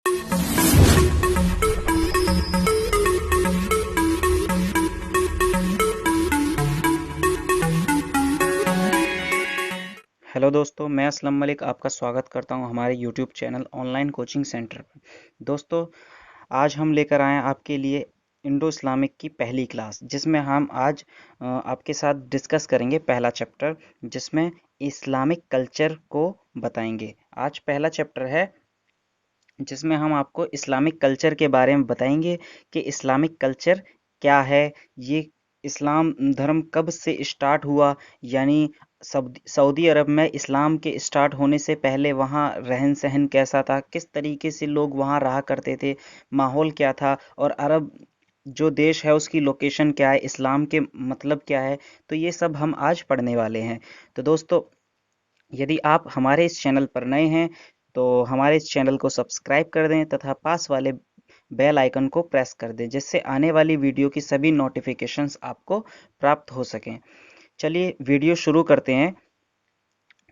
Hello दोस्तों, मैं असलम मलिक आपका स्वागत करता हूं हमारे YouTube channel online coaching centre पर। दोस्तों, आज हम लेकर आए हैं आपके लिए इंडो इस्लामिक की पहली क्लास, जिसमें हम आज आपके साथ डिस्कस करेंगे पहला चैप्टर, जिसमें इस्लामिक कल्चर को बताएंगे। आज पहला चैप्टर है जिसमें हम आपको इस्लामिक कल्चर के बारे में बताएंगे कि इस्लामिक कल्चर क्या है, ये इस्लाम धर्म कब से स्टार्ट हुआ, यानी सऊदी अरब में इस्लाम के स्टार्ट होने से पहले वहाँ रहन सहन कैसा था, किस तरीके से लोग वहाँ रहा करते थे, माहौल क्या था, और अरब जो देश है उसकी लोकेशन क्या है, इस्लाम के मतलब क्या है। तो ये सब हम आज पढ़ने वाले हैं। तो दोस्तों, यदि आप हमारे इस चैनल पर नए हैं तो हमारे इस चैनल को सब्सक्राइब कर दें तथा पास वाले बेल आइकन को प्रेस कर दें, जिससे आने वाली वीडियो की सभी नोटिफिकेशंस आपको प्राप्त हो सकें। चलिए वीडियो शुरू करते हैं।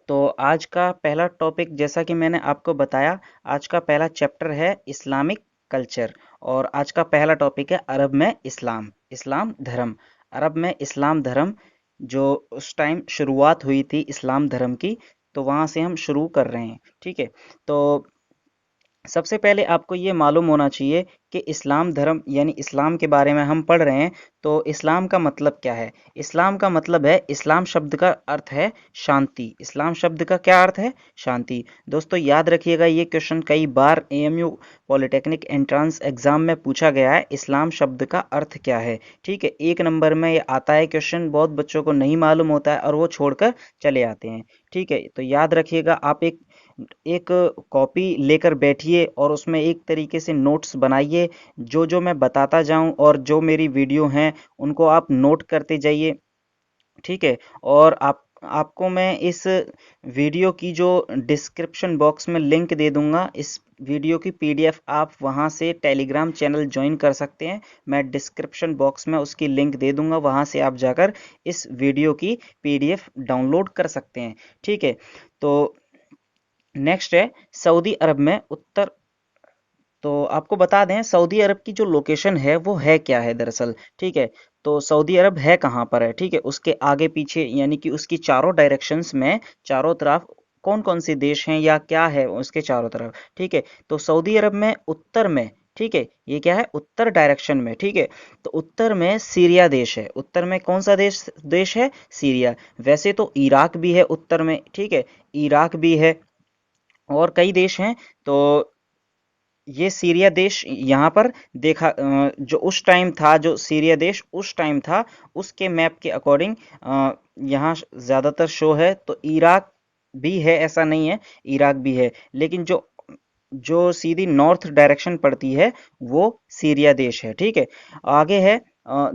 तो आज का पहला टॉपिक, जैसा कि मैंने आपको बताया, आज का पहला चैप्टर है इस्लामिक कल्चर, और आज का पहला टॉपिक है अरब में इस्लाम, इस्लाम धर्म। अरब में इस्लाम धर्म, जो उस टाइम शुरुआत हुई थी इस्लाम धर्म की, तो वहाँ से हम शुरू कर रहे हैं। ठीक है। तो सबसे पहले आपको ये मालूम होना चाहिए कि इस्लाम धर्म यानी इस्लाम के बारे में हम पढ़ रहे हैं, तो इस्लाम का मतलब क्या है। इस्लाम का मतलब है, इस्लाम शब्द का अर्थ है शांति। इस्लाम शब्द का क्या अर्थ है? शांति। दोस्तों याद रखिएगा, ये क्वेश्चन कई बार एएमयू पॉलिटेक्निक एंट्रेंस एग्जाम में पूछा गया है, इस्लाम शब्द का अर्थ क्या है। ठीक है, 1 नंबर में ये आता है क्वेश्चन, बहुत बच्चों को नहीं मालूम होता है और वो छोड़कर चले आते हैं। ठीक है, तो याद रखिएगा, आप एक एक कॉपी लेकर बैठिए और उसमें एक तरीके से नोट्स बनाइए। जो जो मैं बताता जाऊं और जो मेरी वीडियो हैं उनको आप नोट करते जाइए। ठीक है। और आपको मैं इस वीडियो की जो डिस्क्रिप्शन बॉक्स में लिंक दे दूंगा, इस वीडियो की पीडीएफ आप वहां से टेलीग्राम चैनल ज्वाइन कर सकते हैं। मैं डिस्क्रिप्शन बॉक्स में उसकी लिंक दे दूंगा, वहां से आप जाकर इस वीडियो की पीडीएफ डाउनलोड कर सकते हैं। ठीक है। तो नेक्स्ट है सऊदी अरब में उत्तर। तो आपको बता दें, सऊदी अरब की जो लोकेशन है वो है क्या है दरअसल। ठीक है। तो सऊदी अरब है कहाँ पर है? ठीक है, उसके आगे पीछे यानी कि उसकी चारों डायरेक्शंस में, चारों तरफ कौन कौन से देश हैं या क्या है उसके चारों तरफ। ठीक है। तो सऊदी अरब में उत्तर में, ठीक है, ये क्या है? उत्तर डायरेक्शन में। ठीक है। तो उत्तर में सीरिया देश है। उत्तर में कौन सा देश देश है? सीरिया। वैसे तो इराक भी है उत्तर में। ठीक है, इराक भी है और कई देश हैं। तो ये सीरिया देश यहाँ पर देखा, जो उस टाइम था, जो सीरिया देश उस टाइम था, उसके मैप के अकॉर्डिंग यहाँ ज़्यादातर शो है। तो इराक भी है, ऐसा नहीं है, इराक भी है, लेकिन जो जो सीधी नॉर्थ डायरेक्शन पड़ती है वो सीरिया देश है। ठीक है। आगे है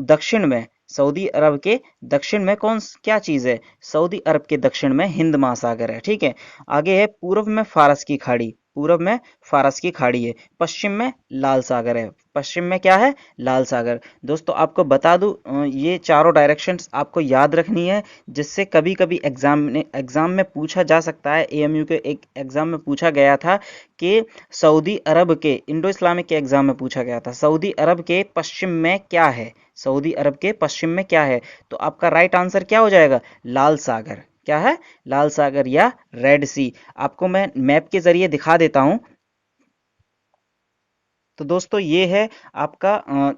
दक्षिण में, सऊदी अरब के दक्षिण में क्या चीज़ है? सऊदी अरब के दक्षिण में हिंद महासागर है। ठीक है। आगे है पूर्व में फारस की खाड़ी, पूरब में फारस की खाड़ी है। पश्चिम में लाल सागर है। पश्चिम में क्या है? लाल सागर। दोस्तों आपको बता दूं, ये चारों डायरेक्शंस आपको याद रखनी है, जिससे कभी कभी एग्जाम में पूछा जा सकता है। एएमयू के एक एग्जाम में पूछा गया था कि सऊदी अरब के, इंडो इस्लामिक के एग्जाम में पूछा गया था, सऊदी अरब के पश्चिम में क्या है? सऊदी अरब के पश्चिम में क्या है? तो आपका राइट आंसर क्या हो जाएगा? लाल सागर। क्या है? लाल सागर या रेड सी। आपको मैं मैप के जरिए दिखा देता हूं। तो दोस्तों ये है आपका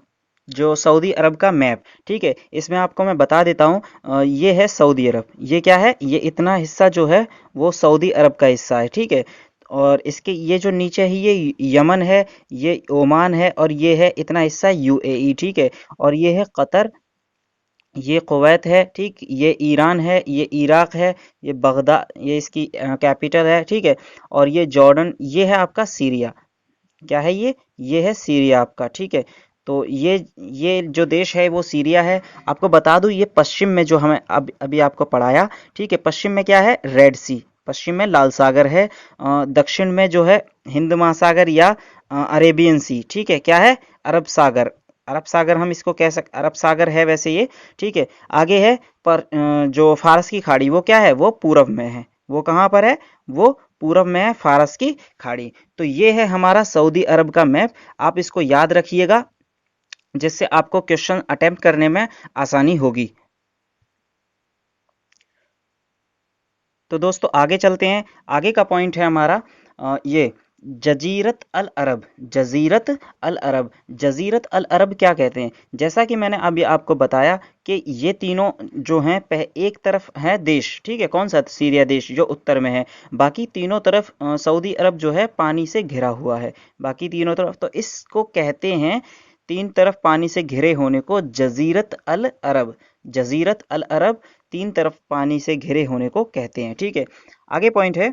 जो सऊदी अरब का मैप। ठीक है, इसमें आपको मैं बता देता हूँ, ये है सऊदी अरब। ये क्या है? ये इतना हिस्सा जो है वो सऊदी अरब का हिस्सा है। ठीक है। और इसके ये जो नीचे है ये यमन है, ये ओमान है, और ये है इतना हिस्सा यूएई। ठीक है। और ये है कतर, ये कुवैत है। ठीक, ये ईरान है, ये इराक है, ये बगदाद, ये इसकी कैपिटल है। ठीक है। और ये जॉर्डन, ये है आपका सीरिया। क्या है ये है सीरिया आपका। ठीक है। तो ये जो देश है वो सीरिया है। आपको बता दूं, ये पश्चिम में जो हमें अभी आपको पढ़ाया, ठीक है, पश्चिम में क्या है? रेड सी। पश्चिम में लाल सागर है। दक्षिण में जो है हिंद महासागर या अरेबियन सी। ठीक है, क्या है? अरब सागर। अरब सागर हम इसको कह सकते, अरब सागर है वैसे ये। ठीक है। आगे है पर जो फारस की खाड़ी, वो क्या है? वो पूरब में है। वो कहाँ पर है? वो पूरब में है फारस की खाड़ी। तो ये है हमारा सऊदी अरब का मैप, आप इसको याद रखिएगा जिससे आपको क्वेश्चन अटेम्प्ट करने में आसानी होगी। तो दोस्तों आगे चलते हैं। आगे का पॉइंट है हमारा ये जजीरत अल अरब। जजीरत अल अरब, जजीरत अल अरब क्या कहते हैं? जैसा कि मैंने अभी आपको बताया कि ये तीनों जो हैं एक तरफ है देश, ठीक है, कौन सा? सीरिया देश जो उत्तर में है। बाकी तीनों तरफ सऊदी अरब जो है पानी से घिरा हुआ है, बाकी तीनों तरफ। तो इसको कहते हैं, तीन तरफ पानी से घिरे होने को जजीरत अल अरब। जजीरत अल अरब तीन तरफ पानी से घिरे होने को कहते हैं, ठीक है। आगे पॉइंट है,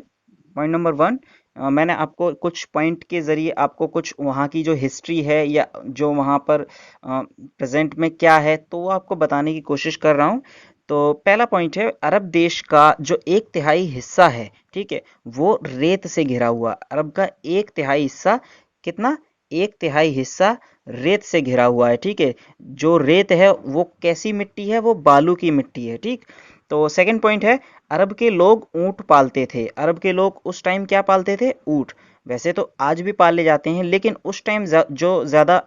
पॉइंट नंबर 1। मैंने आपको कुछ पॉइंट के ज़रिए आपको कुछ वहाँ की जो हिस्ट्री है या जो वहाँ पर प्रेजेंट में क्या है तो वो आपको बताने की कोशिश कर रहा हूँ। तो पहला पॉइंट है, अरब देश का जो 1/3 हिस्सा है, ठीक है, वो रेत से घिरा हुआ। अरब का 1/3 हिस्सा, कितना? 1/3 हिस्सा रेत से घिरा हुआ है, ठीक है। जो रेत है वो कैसी मिट्टी है? वो बालू की मिट्टी है, ठीक। तो सेकंड पॉइंट है, अरब के लोग ऊंट पालते थे। अरब के लोग उस टाइम क्या पालते थे? ऊंट। वैसे तो आज भी पाले जाते हैं, लेकिन उस टाइम जो ज़्यादा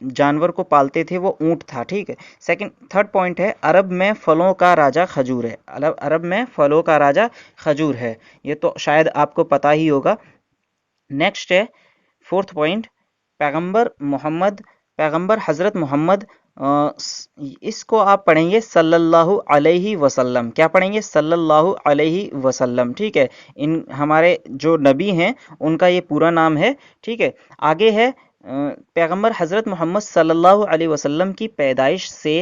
जानवर को पालते थे वो ऊंट था, ठीक है। थर्ड पॉइंट है, अरब में फलों का राजा खजूर है। अरब में फलों का राजा खजूर है, ये तो शायद आपको पता ही होगा। नेक्स्ट है फोर्थ पॉइंट, पैगंबर मोहम्मद, पैगंबर हजरत मोहम्मद, इसको आप पढ़ेंगे सल्लल्लाहु अलैहि वसल्लम। क्या पढ़ेंगे? सल्लल्लाहु अलैहि वसल्लम, ठीक है। इन हमारे जो नबी हैं उनका ये पूरा नाम है, ठीक है। आगे है पैगंबर हजरत मोहम्मद सल्लल्लाहु अलैहि वसल्लम की पैदाइश से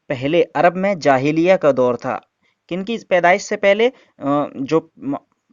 पहले अरब में जाहिलिया का दौर था। किनकी पैदाइश से पहले? जो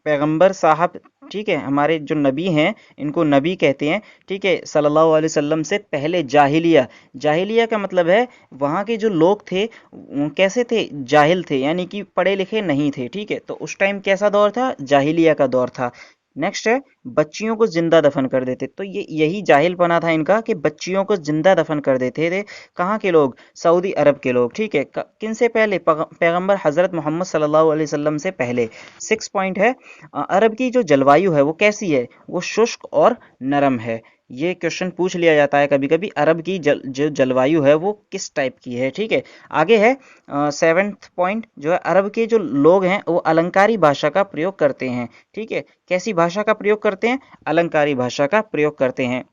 पैगंबर साहब, ठीक है, हमारे जो नबी हैं इनको नबी कहते हैं, ठीक है, सल्लल्लाहु अलैहि वसल्लम से पहले जाहिलिया। जाहिलिया का मतलब है वहाँ के जो लोग थे वो कैसे थे? जाहिल थे, यानी कि पढ़े लिखे नहीं थे, ठीक है। तो उस टाइम कैसा दौर था? जाहिलिया का दौर था। नेक्स्ट है, बच्चियों को जिंदा दफन कर देते। तो ये यही जाहिलपना था इनका कि बच्चियों को जिंदा दफन कर देते थे। कहाँ के लोग? सऊदी अरब के लोग, ठीक है। किन से पहले? पैगंबर हजरत मोहम्मद सल्लल्लाहु अलैहि वसल्लम से पहले। सिक्स पॉइंट है, अरब की जो जलवायु है वो कैसी है? वो शुष्क और नरम है। ये क्वेश्चन पूछ लिया जाता है कभी कभी, अरब की जो जलवायु है वो किस टाइप की है, ठीक है। आगे है सेवेंथ पॉइंट, जो है अरब के जो लोग हैं वो अलंकारी भाषा का प्रयोग करते हैं, ठीक है। कैसी भाषा का प्रयोग करते हैं? अलंकारी भाषा का प्रयोग करते हैं।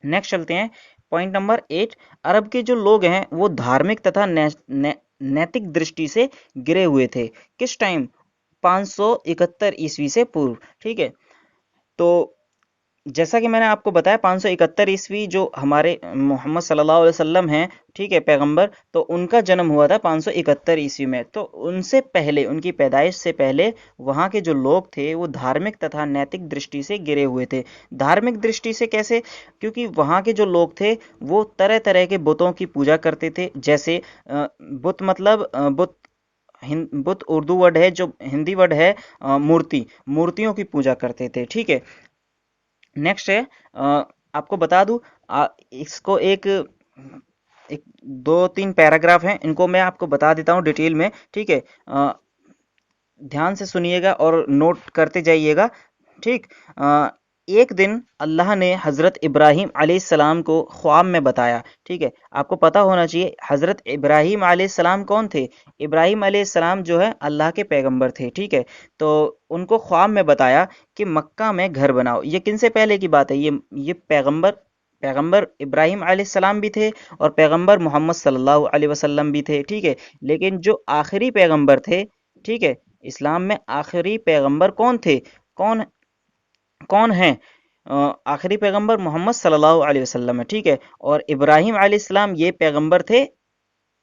नेक्स्ट चलते हैं, पॉइंट नंबर 8। अरब के जो लोग हैं वो धार्मिक तथा नैतिक दृष्टि से गिरे हुए थे। किस टाइम? 571 ईस्वी से पूर्व, ठीक है। तो जैसा कि मैंने आपको बताया 571 ईस्वी जो हमारे मोहम्मद सल्लल्लाहु अलैहि वसल्लम हैं, ठीक है, पैगंबर, तो उनका जन्म हुआ था 571 ईस्वी में। तो उनसे पहले, उनकी पैदाइश से पहले वहाँ के जो लोग थे वो धार्मिक तथा नैतिक दृष्टि से गिरे हुए थे। धार्मिक दृष्टि से कैसे? क्योंकि वहाँ के जो लोग थे वो तरह तरह के बुतों की पूजा करते थे। जैसे बुत मतलब बुत उर्दू वर्ड है, जो हिंदी वर्ड है मूर्ति, मूर्तियों की पूजा करते थे, ठीक है। नेक्स्ट है, आपको बता दूं, इसको एक एक दो तीन पैराग्राफ हैं, इनको मैं आपको बता देता हूँ डिटेल में, ठीक है। ध्यान से सुनिएगा और नोट करते जाइएगा, ठीक। एक दिन अल्लाह ने हज़रत इब्राहीम अलैहिस्सलाम को ख्वाब में बताया, ठीक है। आपको पता होना चाहिए हज़रत इब्राहीम अलैहिस्सलाम कौन थे? इब्राहीम अलैहिस्सलाम जो है अल्लाह के पैगंबर थे, ठीक है। तो उनको ख्वाब में बताया कि मक्का में घर बनाओ। ये किन से पहले की बात है? ये पैगंबर पैगंबर इब्राहीम अलैहिस्सलाम भी थे और पैगंबर मोहम्मद सल्लल्लाहु अलैहि वसल्लम भी थे, ठीक है। लेकिन जो आखिरी पैगंबर थे, ठीक है, इस्लाम में आखिरी पैगंबर कौन थे? कौन कौन है? आखिरी पैगंबर मोहम्मद सल्लल्लाहु अलैहि वसल्लम है, ठीक है। और इब्राहिम अलैहिस्सलाम ये पैगंबर थे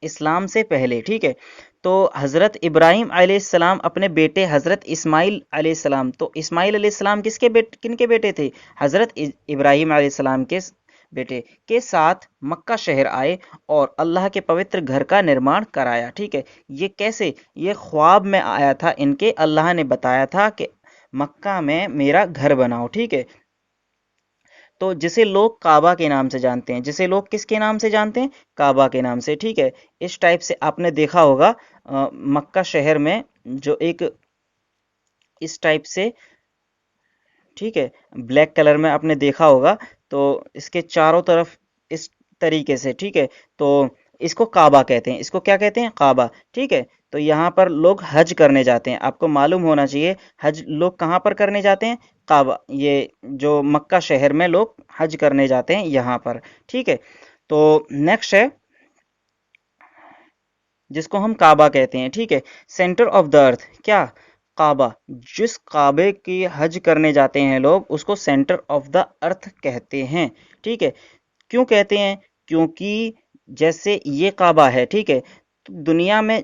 इस्लाम से पहले, ठीक है। तो हज़रत इब्राहिम अलैहिस्सलाम अपने बेटे हज़रत इस्माइल अलैहिस्सलाम, तो इस्माइल अलैहिस्सलाम किनके बेटे थे? हज़रत इब्राहिम अलैहिस्सलाम के बेटे के साथ मक्का शहर आए और अल्लाह के पवित्र घर का निर्माण कराया, ठीक है। ये कैसे? ये ख्वाब में आया था इनके, अल्लाह ने बताया था कि मक्का में मेरा घर बनाओ, ठीक है। तो जिसे लोग काबा के नाम से जानते हैं, जिसे लोग किसके नाम से जानते हैं? काबा के नाम से, ठीक है। इस टाइप से आपने देखा होगा मक्का शहर में जो एक इस टाइप से ठीक है, ब्लैक कलर में आपने देखा होगा। तो इसके चारों तरफ इस तरीके से, ठीक है, तो इसको काबा कहते हैं। इसको क्या कहते हैं? काबा। ठीक है, तो यहाँ पर लोग हज करने जाते हैं। आपको मालूम होना चाहिए हज लोग कहाँ पर करने जाते हैं? काबा, ये जो मक्का शहर में लोग हज करने जाते हैं यहाँ पर। ठीक है, तो नेक्स्ट है जिसको हम काबा कहते हैं। ठीक है, सेंटर ऑफ द अर्थ क्या? काबा। जिस काबे की हज करने जाते हैं लोग उसको सेंटर ऑफ द अर्थ कहते हैं। ठीक है, क्यों कहते हैं? क्योंकि जैसे ये काबा है, ठीक है, तो दुनिया में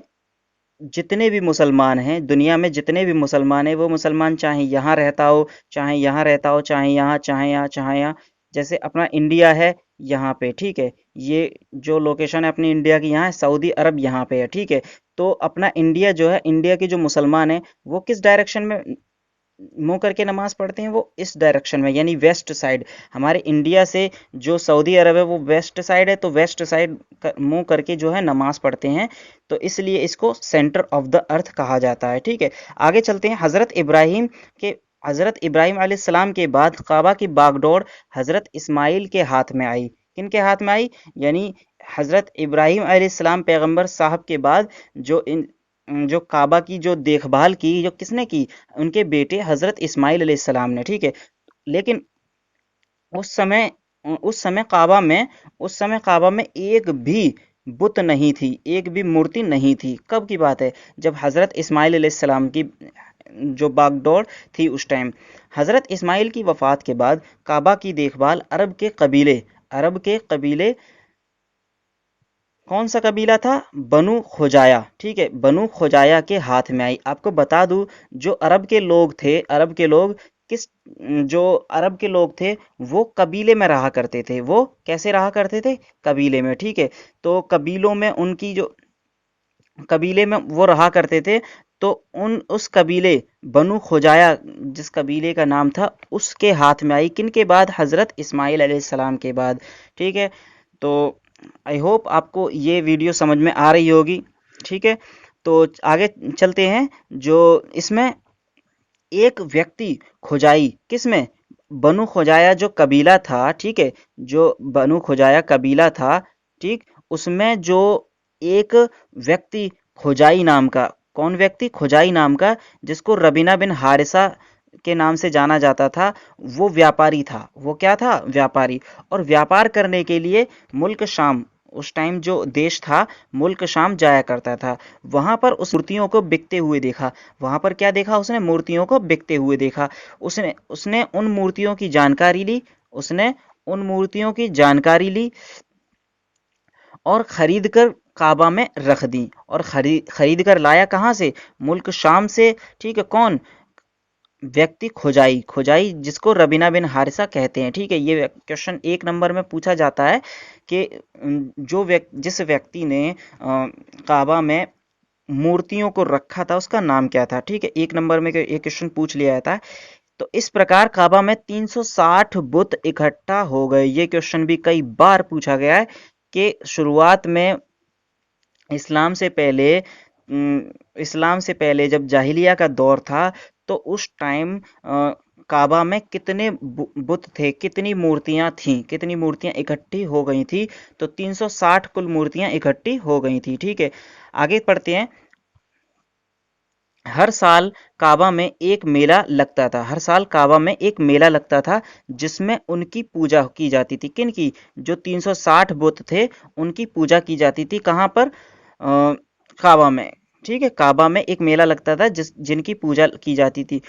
जितने भी मुसलमान हैं, दुनिया में जितने भी मुसलमान हैं, वो मुसलमान चाहे यहाँ रहता हो, चाहे यहाँ रहता हो, चाहे यहाँ, चाहे यहाँ, चाहे यहाँ। जैसे अपना इंडिया है यहाँ पे, ठीक है, ये जो लोकेशन है अपनी इंडिया की यहाँ है, सऊदी अरब यहाँ पे है। ठीक है, तो अपना इंडिया जो है, इंडिया के जो मुसलमान हैं वो किस डायरेक्शन में मुंह करके नमाज पढ़ते हैं? वो इस डायरेक्शन में, यानी वेस्ट साइड। हमारे इंडिया से जो सऊदी अरब है वो वेस्ट साइड है, तो वेस्ट साइड मुंह करके जो है नमाज पढ़ते हैं, तो इसलिए इसको सेंटर ऑफ द अर्थ कहा जाता है। ठीक है, आगे चलते हैं। हजरत इब्राहिम अलैहिस्सलाम के बाद काबा की बागडोर हजरत इस्माइल के हाथ में आई। किन के हाथ में आई? यानी हजरत इब्राहिम अलैहिस्सलाम पैगंबर साहब के बाद जो काबा की जो देखभाल की, जो किसने की? उनके बेटे हजरत इस्माइल अलैहिस्सलाम ने। ठीक है, लेकिन उस समय उस समय काबा में उस समय काबा में एक भी बुत नहीं थी, एक भी मूर्ति नहीं थी। कब की बात है? जब हजरत इस्माइल अलैहिस्सलाम की जो बागडोर थी उस टाइम। हजरत इस्माइल की वफात के बाद काबा की देखभाल अरब के कबीले कौन सा कबीला था? बनु खुजाया। ठीक है, बनु खुजाया के हाथ में आई। आपको बता दूं, जो अरब के लोग थे, अरब के लोग किस जो अरब के लोग थे वो कबीले में रहा करते थे। वो कैसे रहा करते थे? कबीले में। ठीक है, तो कबीलों में उनकी जो कबीले में वो रहा करते थे, तो उस कबीले बनु खुजाया, जिस कबीले का नाम था, उसके हाथ में आई। किन के बाद? हजरत इस्माइल अलैहिस्सलाम के बाद। ठीक है, तो आई होप आपको ये वीडियो समझ में आ रही होगी। ठीक है, तो आगे चलते हैं। जो इसमें एक व्यक्ति खुजाई, किसमें? बनु खुजाया जो कबीला था, ठीक है, जो बनु खुजाया कबीला था, ठीक, उसमें जो एक व्यक्ति खुजाई नाम का, कौन व्यक्ति? खुजाई नाम का, जिसको रबीना बिन हारिसा के नाम से जाना जाता था, वो व्यापारी था। वो क्या था? व्यापारी। और व्यापार करने के लिए मुल्क शाम, उस टाइम जो देश था, मुल्क शाम जाया करता था। वहां पर उस मूर्तियों को बिकते हुए देखा। वहां पर क्या देखा उसने? मूर्तियों को बिकते हुए देखा। उसने उसने उन मूर्तियों की जानकारी ली। उसने उन मूर्तियों की जानकारी ली और खरीद कर काबा में रख दी। और खरीद कर लाया कहाँ से? मुल्क शाम से। ठीक है, कौन व्यक्ति? खुजाई। खुजाई जिसको रबीना बिन हारिसा कहते हैं। ठीक है, ये क्वेश्चन 1 नंबर में पूछा जाता है कि जिस व्यक्ति ने काबा में मूर्तियों को रखा था उसका नाम क्या था। ठीक है, 1 नंबर में ये क्वेश्चन पूछ लिया जाता है। तो इस प्रकार काबा में 360 बुत इकट्ठा हो गए। ये क्वेश्चन भी कई बार पूछा गया है कि शुरुआत में इस्लाम से पहले इस्लाम से पहले जब जाहिलिया का दौर था, तो उस टाइम काबा में कितने बुत थे, कितनी मूर्तियां थीं, कितनी मूर्तियां इकट्ठी हो गई थी? तो 360 कुल मूर्तियां इकट्ठी हो गई थी। ठीक है, आगे पढ़ते हैं। हर साल काबा में एक मेला लगता था। हर साल काबा में एक मेला लगता था जिसमें उनकी पूजा की जाती थी। किन की? जो 360 बुत थे उनकी पूजा की जाती थी। कहाँ पर? काबा में। ठीक है, काबा में एक मेला लगता था जिनकी पूजा की जाती थी,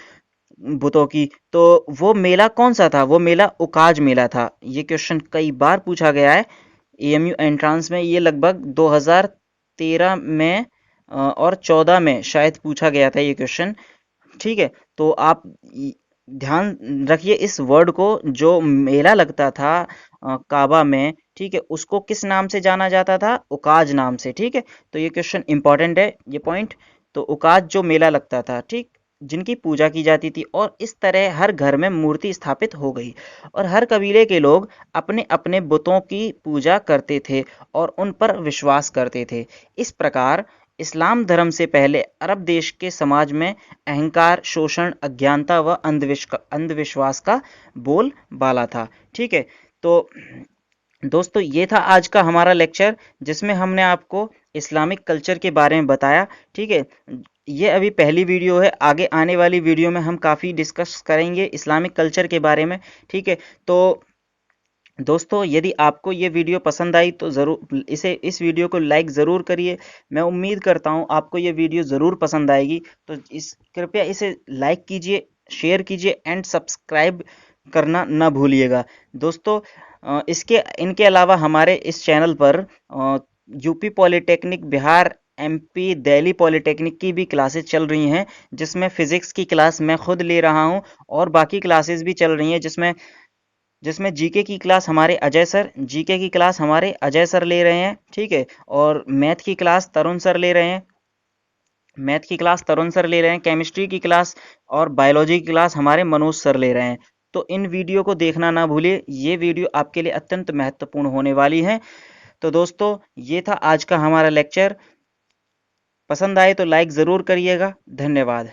बुतों की। तो वो मेला कौन सा था? वो मेला उकाज मेला था। ये क्वेश्चन कई बार पूछा गया है एएमयू एंट्रांस में। ये लगभग 2013 में और 14 में शायद पूछा गया था ये क्वेश्चन। ठीक है, तो आप ध्यान रखिए इस वर्ड को। जो मेला लगता था काबा में, ठीक है, उसको किस नाम से जाना जाता था? उकाज नाम से। ठीक है, तो ये क्वेश्चन इंपॉर्टेंट है, ये पॉइंट। तो उकाज जो मेला लगता था, ठीक, जिनकी पूजा की जाती थी, और इस तरह हर घर में मूर्ति स्थापित हो गई और हर कबीले के लोग अपने अपने बुतों की पूजा करते थे और उन पर विश्वास करते थे। इस प्रकार इस्लाम धर्म से पहले अरब देश के समाज में अहंकार, शोषण, अज्ञानता व अंधविश्वास का बोलबाला था। ठीक है, तो दोस्तों ये था आज का हमारा लेक्चर, जिसमें हमने आपको इस्लामिक कल्चर के बारे में बताया। ठीक है, ये अभी पहली वीडियो है, आगे आने वाली वीडियो में हम काफ़ी डिस्कस करेंगे इस्लामिक कल्चर के बारे में। ठीक है, तो दोस्तों यदि आपको ये वीडियो पसंद आई तो ज़रूर इस वीडियो को लाइक ज़रूर करिए। मैं उम्मीद करता हूँ आपको ये वीडियो ज़रूर पसंद आएगी, तो कृपया इसे लाइक कीजिए, शेयर कीजिए एंड सब्सक्राइब करना ना भूलिएगा। दोस्तों इनके अलावा हमारे इस चैनल पर UP polytechnic, Bihar, MP, Delhi polytechnic की भी क्लासेस चल रही हैं, जिसमें फ़िज़िक्स की क्लास मैं खुद ले रहा हूं, और बाकी क्लासेस भी चल रही हैं जिसमें जिसमें जीके की क्लास हमारे अजय सर ले रहे हैं। ठीक है, और तरुण सर ले रहे हैं, केमिस्ट्री की क्लास और बायोलॉजी की क्लास हमारे मनोज सर ले रहे हैं। तो इन वीडियो को देखना ना भूलिए, ये वीडियो आपके लिए अत्यंत महत्वपूर्ण होने वाली है। तो दोस्तों ये था आज का हमारा लेक्चर। पसंद आए तो लाइक ज़रूर करिएगा। धन्यवाद।